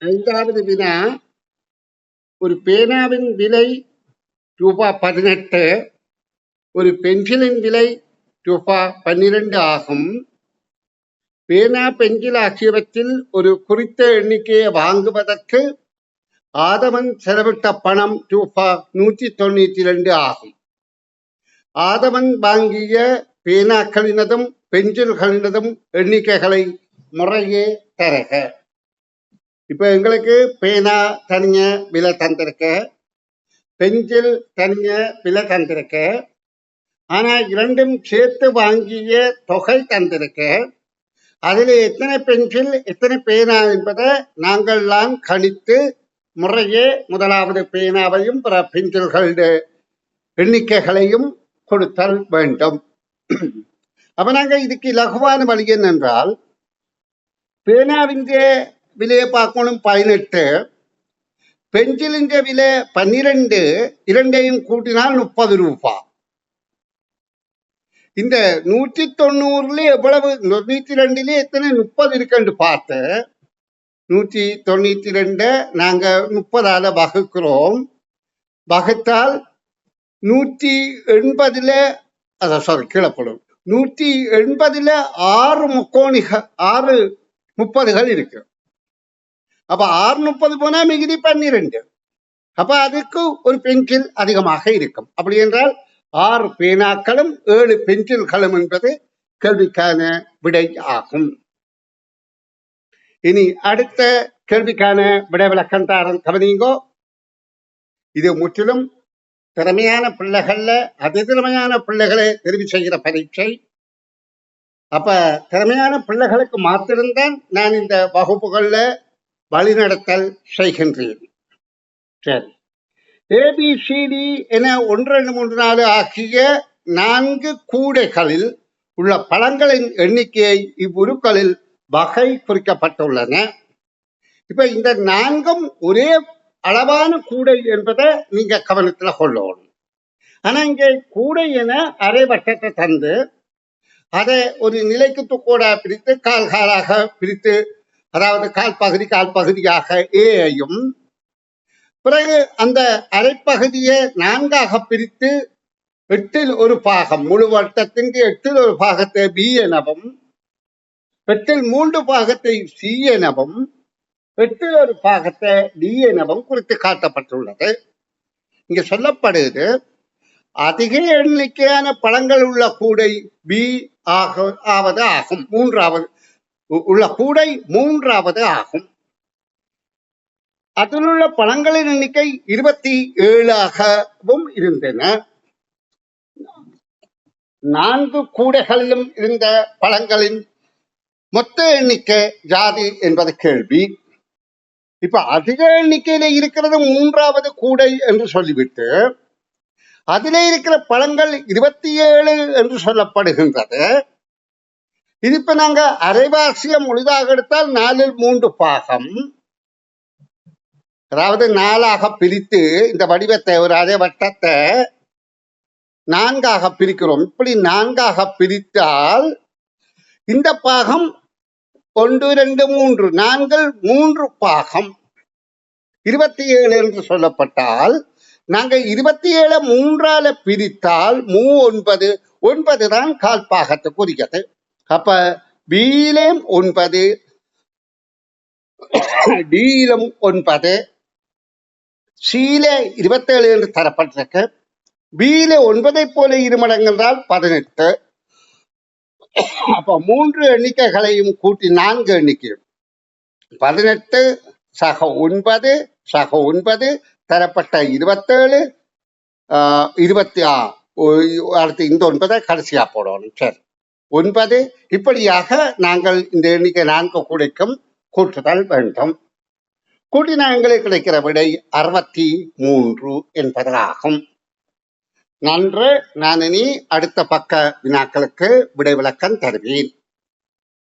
ஐந்தாவது வினா, ஒரு பேனாவின் விலை ரூபாய் 18, ஒரு பென்சிலின் விலை ரூபாய் 12 ஆகும். பேனா, பென்சில் ஆகியவற்றில் ஒரு குறித்த எண்ணிக்கையை வாங்குவதற்கு ஆதவன் செலவிட்ட பணம் ரூபாய் 192 ஆகும். ஆதவன் வாங்கிய பேனாக்களினதும் பென்சில்களினதும் எண்ணிக்கைகளை முறையே தருக. இப்ப எங்களுக்கு பேனா தனிய விலை தந்திருக்க, பென்சில் தனிய விலை தந்திருக்க, ஆனா இரண்டும் சேர்த்து வாங்கிய தொகை தந்திருக்க. அதில் எத்தனை பென்சில் எத்தனை பேனா என்பதை நாங்கள்லாம் கணித்து முறையே முதலாவது பேனாவையும் பிற பென்சில்களுடைய எண்ணிக்கைகளையும் கொடுத்தல் வேண்டும். அப்ப நாங்க இதுக்கு இலகுவான வழி என்னென்றால், பேனாவின் விலையை பார்க்கணும் 18, பென்சிலின் விலை 12, இரண்டையும் கூட்டினால் 30 ரூபாய். இந்த 190 எவ்வளவு, 92 எத்தனை 30 இருக்குன்னு பார்த்து 192 நாங்க 30ஆல வகுக்கிறோம். வகுத்தால் 180 கீழப்படும். 180 6 முக்கோணிகள், 6 30கள் இருக்கு. அப்ப 630 போனா மிகுதி 12. அப்ப அதுக்கு ஒரு பென்சில் அதிகமாக இருக்கும். அப்படி என்றால் 6 பேனாக்களும் 7 பென்சில்களும் என்பது கேள்விக்கான விடை ஆகும். இனி அடுத்த கேள்விக்கான விடை விளக்கம் தாரன் கவனிங்கோ. இது முற்றிலும் திறமையான பிள்ளைகள்ல திறமையான பிள்ளைகளை தெரிவு செய்கிற பரீட்சை. அப்ப திறமையான பிள்ளைகளுக்கு மாத்திருந்தான் நான் இந்த வகுப்புகள்ல வழிநடத்தல் செய்கின்றேன். சரி, ABCD என 1 2 3 4 ஆகிய 4 கூடைகளில் உள்ள பழங்களின் எண்ணிக்கையை இவ்வுருக்களில் வகை குறிக்கப்பட்டுள்ளன. இப்ப இந்த 4ம் ஒரே அளவான கூடை என்பதை நீங்க கவனத்துல கொள்ளணும். ஆனா இங்க கூடை என அரை வட்டத்தை தந்து அதை ஒரு நிலைக்கு துக்கோடா பிரித்து கால்காலாக பிரித்து, அதாவது கால் பகுதியாக ஏயும், பிறகு அந்த அரைப்பகுதியை 4ஆக பிரித்து 8இல் ஒரு பாகம், முழு வட்டத்தின் 8இல் ஒரு பாகத்தை B எனவும், 8இல் 3 பாகத்தை C எனவும், 8இல் ஒரு பாகத்தை D எனவும் குறித்து காட்டப்பட்டுள்ளது. இங்க சொல்லப்படுது, அதிக எண்ணிக்கையான பழங்கள் உள்ள கூடை B ஆவது ஆகும். மூன்றாவது உள்ள கூடை 3வது ஆகும். அதில் உள்ள பழங்களின் எண்ணிக்கை 27ஆகவும் இருந்தன. 4 கூடைகளிலும் இருந்த பழங்களின் மொத்த எண்ணிக்கை ஜாதி என்பது கேள்வி. இப்ப அதிக எண்ணிக்கையில இருக்கிறது 3வது கூடை என்று சொல்லிவிட்டு அதிலே இருக்கிற பழங்கள் 27 என்று சொல்லப்படுகின்றது. இது இப்ப நாங்க அரைவாசியம் முழுதாக எடுத்தால் 4இல் 3 பாகம், அதாவது 4ஆக பிரித்து இந்த வடிவத்தை, ஒரு அதே வட்டத்தை 4ஆக பிரிக்கிறோம். இப்படி 4ஆக பிரித்தால் இந்த பாகம் 1 2 3 4 3 பாகம் 27 என்று சொல்லப்பட்டால், நாங்க 27 3ஆல பிரித்தால் 9 9 தான் கால் பாகத்துக்கு உரியது. அப்ப பியிலும் 9, டியிலும் 9, சியில 27 என்று தரப்பட்டிருக்கு. பியில 9 போல 2 மடங்கு என்றால் 18. அப்ப 3 எண்ணிக்கைகளையும் கூட்டி 4 எண்ணிக்கையும் 18 சக 9 சக 9 தரப்பட்ட 27, 26, அடுத்து இந்த 9 கடைசியா போடணும். சரி, 9. இப்படியாக நாங்கள் இந்த எண்ணிக்கை 4 கூடைக்கும் கூட்டுதல் வேண்டும். கூட்டினா எங்களுக்கு கிடைக்கிற விடை 63 என்பதாகும். நன்று, நான் இனி அடுத்த பக்க வினாக்களுக்கு விடை விளக்கம் தருவேன்.